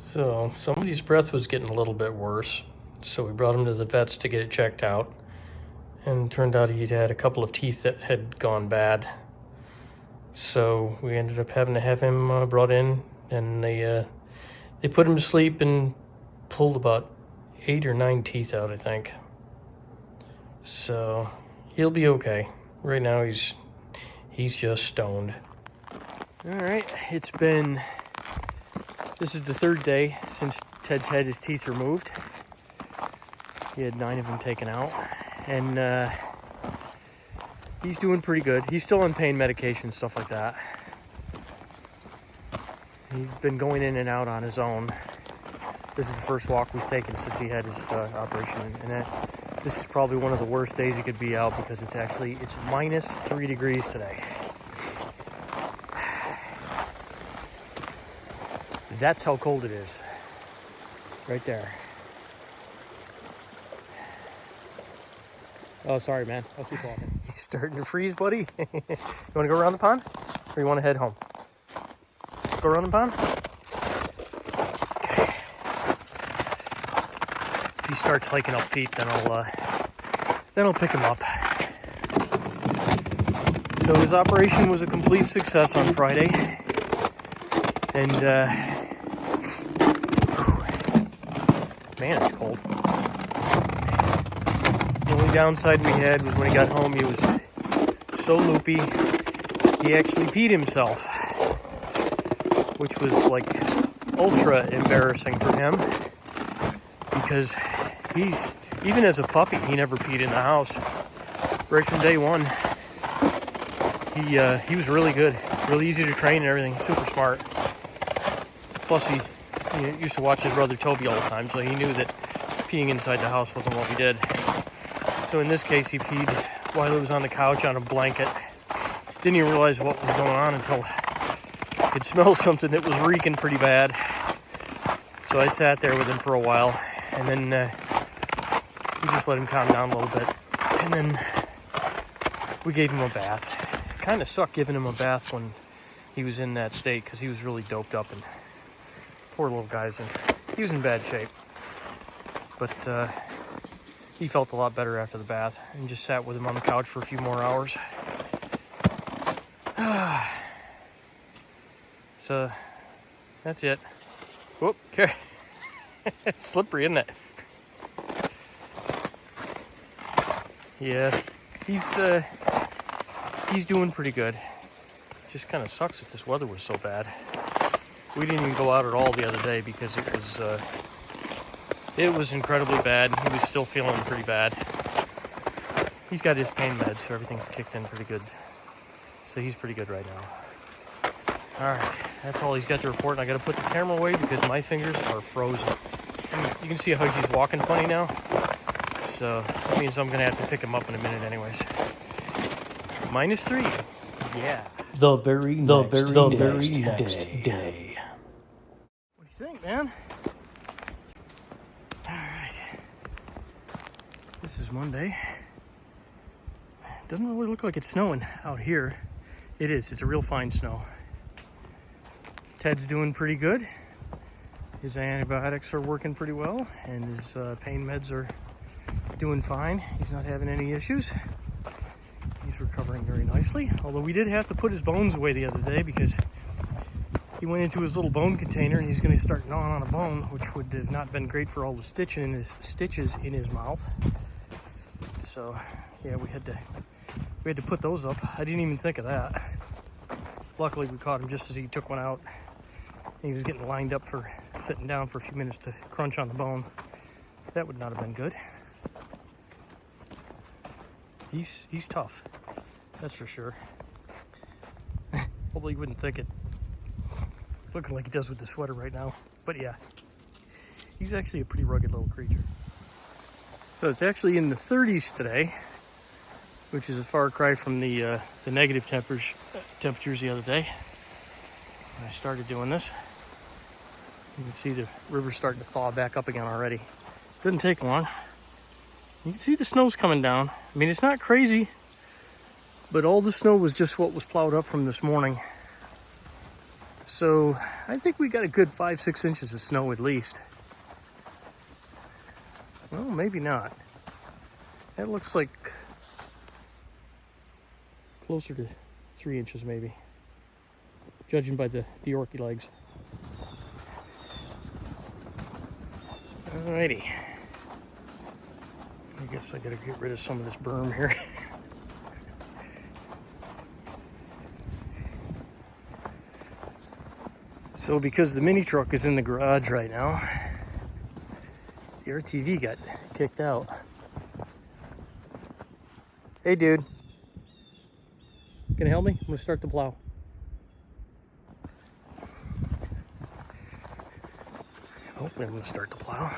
So somebody's breath was getting a little bit worse, so we brought him to the vets to get it checked out, and it turned out he'd had a couple of teeth that had gone bad. So we ended up having to have him brought in, and they put him to sleep and pulled about 8 or 9 teeth out, I think. So he'll be okay. Right now he's just stoned. All right, this is the third day since Ted's had his teeth removed. He had 9 of them taken out, and he's doing pretty good. He's still on pain medication, stuff like that. He's been going in and out on his own. This is the first walk we've taken since he had his operation, and this is probably one of the worst days he could be out because it's minus 3 degrees today. That's how cold it is. Right there. Oh, sorry, man. I'll keep walking. You starting to freeze, buddy? You want to go around the pond? Or you want to head home? Go around the pond? Okay. If he starts hiking up feet, then I'll pick him up. So his operation was a complete success on Friday. And, man, it's cold. The only downside we had was when he got home, he was so loopy, he actually peed himself, which was like ultra embarrassing for him because even as a puppy, he never peed in the house. Right from day one, he was really good, really easy to train and everything, super smart. Plus, he used to watch his brother Toby all the time, so he knew that peeing inside the house wasn't what we did. So in this case, he peed while he was on the couch on a blanket. Didn't even realize what was going on until I could smell something that was reeking pretty bad. So I sat there with him for a while, and then we just let him calm down a little bit. And then we gave him a bath. It kind of sucked giving him a bath when he was in that state because he was really doped up, and poor little guys, and he was in bad shape. But he felt a lot better after the bath, and just sat with him on the couch for a few more hours. So that's it. Whoop, okay. Slippery, isn't it? Yeah, he's doing pretty good. Just kind of sucks that this weather was so bad. We didn't even go out at all the other day because it was incredibly bad. He was still feeling pretty bad. He's got his pain meds, so everything's kicked in pretty good. So he's pretty good right now. All right, that's all he's got to report. And I got to put the camera away because my fingers are frozen. And you can see how he's walking funny now. So that means I'm going to have to pick him up in a minute anyways. Minus 3. Yeah. The very next day. What do you think, man? All right. This is Monday. Doesn't really look like it's snowing out here. It is. It's a real fine snow. Ted's doing pretty good. His antibiotics are working pretty well, and his pain meds are doing fine. He's not having any issues. He's recovering very nicely. Although we did have to put his bones away the other day because he went into his little bone container and he's going to start gnawing on a bone, which would have not been great for all the stitches in his mouth. So yeah, we had to put those up. I didn't even think of that. Luckily, we caught him just as he took one out. He was getting lined up for sitting down for a few minutes to crunch on the bone. That would not have been good. He's tough, that's for sure. Although you wouldn't think it. Looking like he does with the sweater right now. But yeah, he's actually a pretty rugged little creature. So it's actually in the 30s today, which is a far cry from the negative temperatures the other day when I started doing this. You can see the river starting to thaw back up again already. Didn't take long. You can see the snow's coming down. I mean, it's not crazy, but all the snow was just what was plowed up from this morning. So I think we got a good 5-6 inches of snow at least. Well, maybe not. That looks like closer to 3 inches maybe, judging by the Yorkie legs. Alrighty. I guess I gotta get rid of some of this berm here. So because the mini truck is in the garage right now, the RTV got kicked out. Hey dude, can you help me? I'm gonna start the plow. Hopefully I'm gonna start the plow.